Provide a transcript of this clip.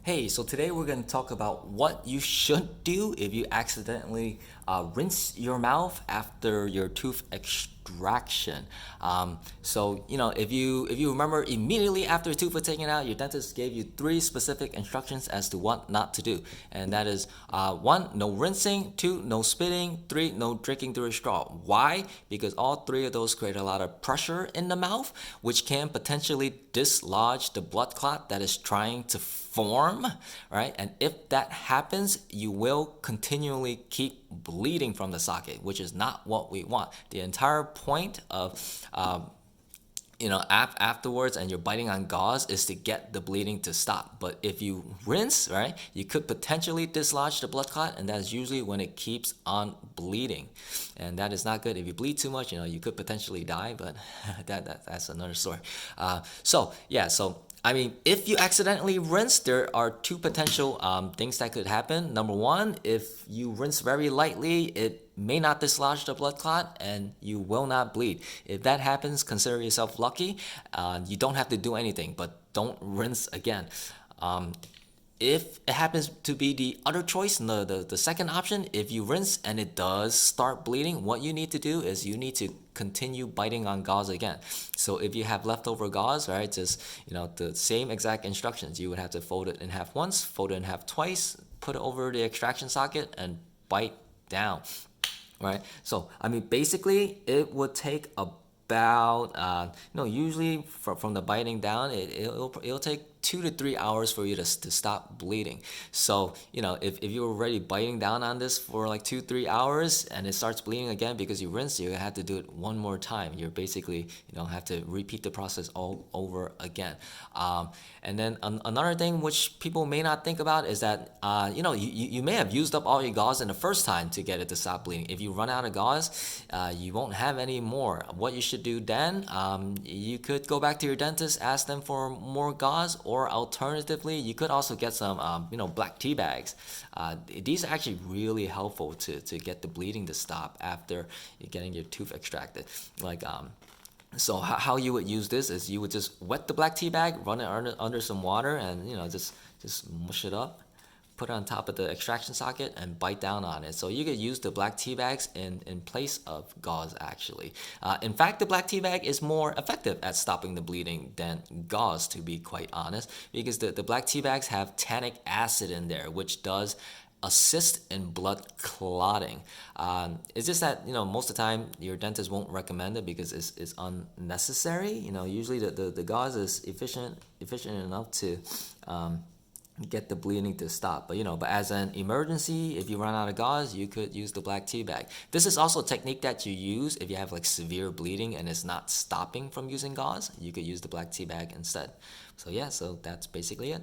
Hey, so today we're going to talk about what you should do if you accidentally rinse your mouth after your tooth extraction. If you remember immediately after a tooth was taken out, your dentist gave you three specific instructions as to what not to do, and that is one, no rinsing; two, no spitting; three, no drinking through a straw. Why? Because all three of those create a lot of pressure in the mouth, which can potentially dislodge the blood clot that is trying to form, right? And if that happens, you will continually keep bleeding from the socket, which is not what we want. The entire point of afterwards and you're biting on gauze is to get the bleeding to stop. But if you rinse, right, you could potentially dislodge the blood clot, and that's usually when it keeps on bleeding, and that is not good. If you bleed too much, you could potentially die, but that's another story. So I mean, if you accidentally rinse, there are two potential things that could happen. Number one, if you rinse very lightly, it may not dislodge the blood clot and you will not bleed. If that happens, consider yourself lucky. You don't have to do anything, but don't rinse again. If it happens to be the other choice, the second option, if you rinse and it does start bleeding, what you need to do is you need to continue biting on gauze again. So if you have leftover gauze, right, just the same exact instructions. You would have to fold it in half once, fold it in half twice, put it over the extraction socket, and bite down. Right. So I mean, basically, it would take about usually from the biting down, it'll take 2 to 3 hours for you to stop bleeding. So if you're already biting down on this for like 2 3 hours and it starts bleeding again because you rinsed, you have to do it one more time. You're basically have to repeat the process all over again. And then another thing which people may not think about is that you may have used up all your gauze in the first time to get it to stop bleeding. If you run out of gauze, you won't have any more. What you should do then, you could go back to your dentist, ask them for more gauze, or alternatively, you could also get some black tea bags. These are actually really helpful to get the bleeding to stop after you're getting your tooth extracted. So how you would use this is you would just wet the black tea bag, run it under some water, and just mush it up, put it on top of the extraction socket, and bite down on it. So you could use the black tea bags in place of gauze, actually. In fact, the black tea bag is more effective at stopping the bleeding than gauze, to be quite honest, because the black tea bags have tannic acid in there, which does assist in blood clotting. It's just that most of the time your dentist won't recommend it because it's unnecessary. Usually the gauze is efficient enough to get the bleeding to stop. But as an emergency, if you run out of gauze, you could use the black tea bag. This is also a technique that you use if you have like severe bleeding and it's not stopping from using gauze. You could use the black tea bag instead. So that's basically it.